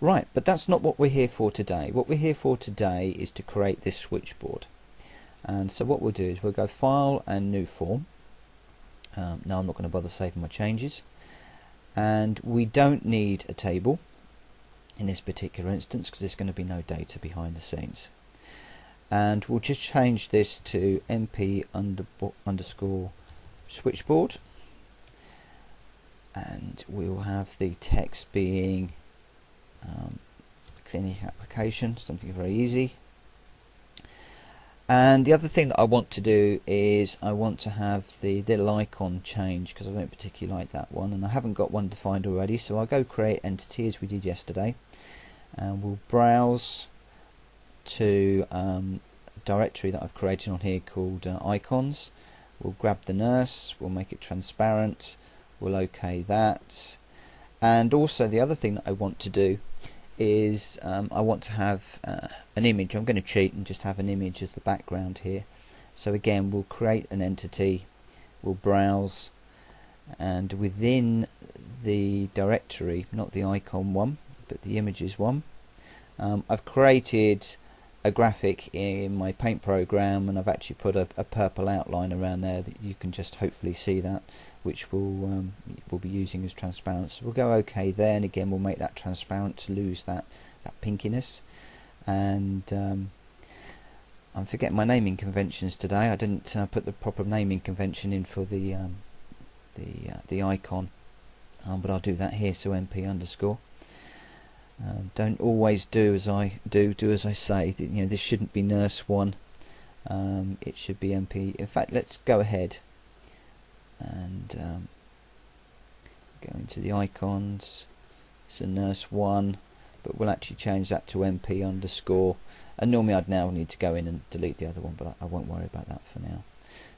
Right, but that's not what we're here for today. What we're here for today is to create this switchboard. And so what we'll do is we'll go File and New Form. Now I'm not going to bother saving my changes. And we don't need a table in this particular instance because there's going to be no data behind the scenes. And we'll just change this to MP_switchboard. And we'll have the text being clinic application, something very easy. And the other thing that I want to do is I want to have the little icon change because I don't particularly like that one, and I haven't got one defined already, so I'll go create entity as we did yesterday, and we'll browse to a directory that I've created on here called icons. We'll grab the nurse, we'll make it transparent, we'll OK that. And also the other thing that I want to do is I want to have an image. I'm going to cheat and just have an image as the background here. So again, we'll create an entity, we'll browse, and within the directory, not the icon one but the images one, I've created a graphic in my paint program, and I've actually put a purple outline around there that you can just hopefully see that, which we'll be using as transparent. So we'll go OK there, and again we'll make that transparent to lose that pinkiness. And I'm forgetting my naming conventions today. I didn't put the proper naming convention in for the icon, but I'll do that here. So MP_. Don't always do as I do as I say. You know, this shouldn't be nurse 1. It should be MP. In fact, let's go ahead and go into the icons. So nurse 1, but we'll actually change that to MP_. And normally I'd now need to go in and delete the other one, but I won't worry about that for now.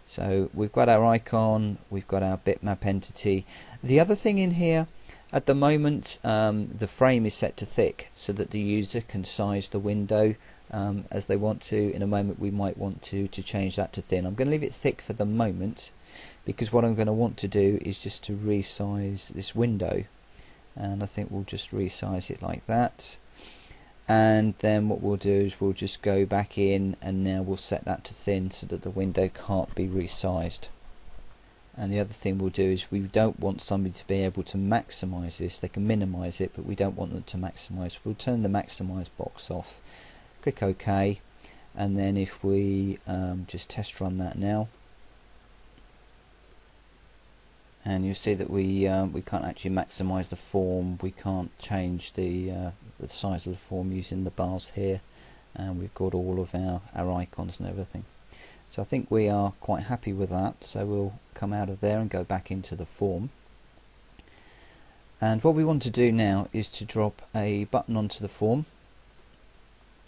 So we've got our icon, we've got our bitmap entity. The other thing in here, at the moment, the frame is set to thick so that the user can size the window as they want to. In a moment we might want to change that to thin. I'm going to leave it thick for the moment because what I'm going to want to do is just to resize this window, and I think we'll just resize it like that. And then what we'll do is we'll just go back in, and now we'll set that to thin so that the window can't be resized. And the other thing we'll do is we don't want somebody to be able to maximize this. They can minimize it, but we don't want them to maximize. We'll turn the maximize box off, click OK, and then if we just test run that now, and you'll see that we can't actually maximize the form. We can't change the size of the form using the bars here, and we've got all of our icons and everything. So I think we are quite happy with that. So we'll come out of there and go back into the form. And what we want to do now is to drop a button onto the form.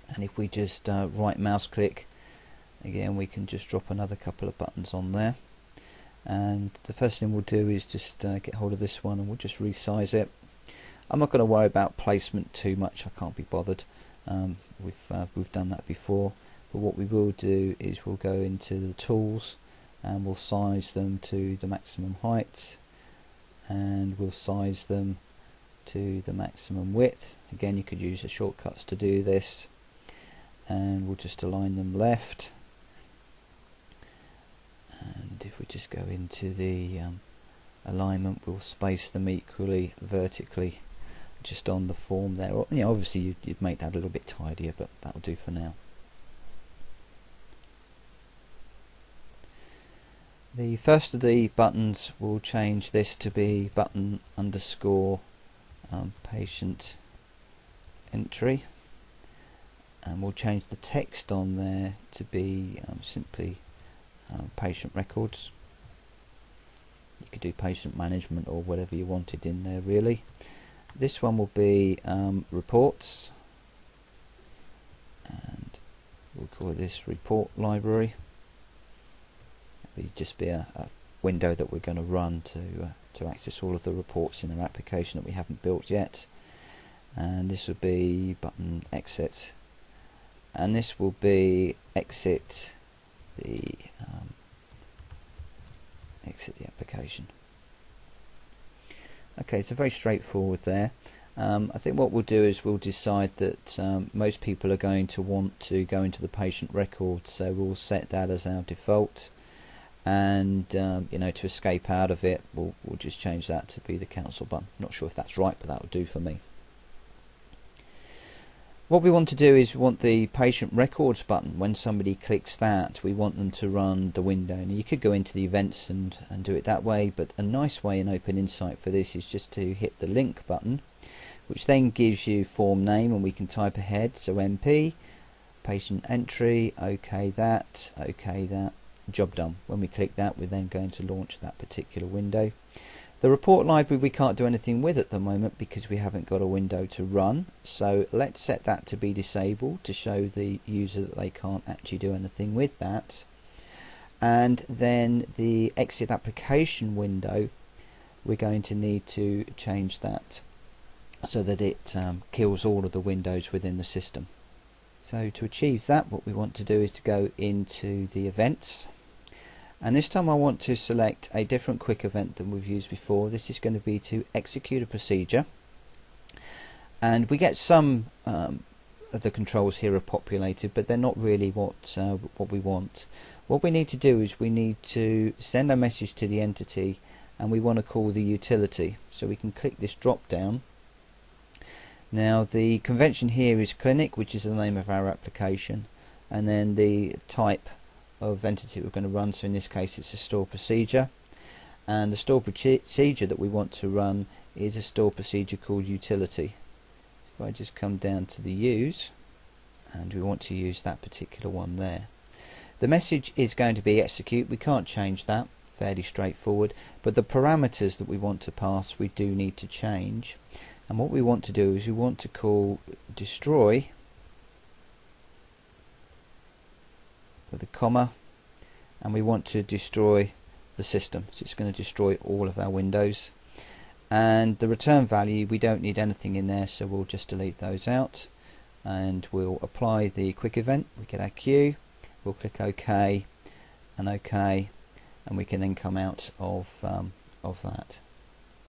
And if we just right mouse click, again we can just drop another couple of buttons on there. And the first thing we'll do is just get hold of this one, and we'll just resize it. I'm not going to worry about placement too much. I can't be bothered. We've done that before. But what we will do is we'll go into the tools and we'll size them to the maximum height, and we'll size them to the maximum width. Again, you could use the shortcuts to do this, and we'll just align them left. And if we just go into the alignment, we'll space them equally vertically just on the form there. Or, you know, obviously you'd make that a little bit tidier, but that'll do for now. The first of the buttons, we'll change this to be button_ patient entry, and we'll change the text on there to be simply patient records. You could do patient management or whatever you wanted in there really. This one will be reports, and we'll call this report library. It'll just be a window that we're going to run to access all of the reports in our application that we haven't built yet. And this will be button exit, and this will be exit the application. Okay, so very straightforward there. I think what we'll do is we'll decide that most people are going to want to go into the patient record, so we'll set that as our default, and you know, to escape out of it, we'll just change that to be the cancel button. Not sure if that's right, but that will do for me. What we want to do is we want the patient records button. When somebody clicks that, we want them to run the window. And you could go into the events and do it that way, but a nice way in OpenInsight for this is just to hit the link button, which then gives you form name, and we can type ahead. So MP, patient entry, OK that, job done. When we click that, we're then going to launch that particular window. The report library we can't do anything with at the moment because we haven't got a window to run, so let's set that to be disabled to show the user that they can't actually do anything with that. And then the exit application window, we're going to need to change that so that it kills all of the windows within the system. So to achieve that, what we want to do is to go into the events, and this time I want to select a different quick event than we've used before. This is going to be to execute a procedure, and we get some of the controls here are populated, but they're not really what we want. What we need to do is we need to send a message to the entity, and we want to call the utility. So we can click this drop down. Now the convention here is clinic, which is the name of our application, and then the type of entity we're going to run. So in this case it's a store procedure, and the store procedure that we want to run is a store procedure called utility. So I just come down to the use, and we want to use that particular one there. The message is going to be execute. We can't change that, fairly straightforward, but the parameters that we want to pass we do need to change. And what we want to do is we want to call destroy with a comma, and we want to destroy the system, so it's going to destroy all of our windows. And the return value, we don't need anything in there, so we'll just delete those out, and we'll apply the quick event. We get our queue, we'll click OK and OK, and we can then come out of that.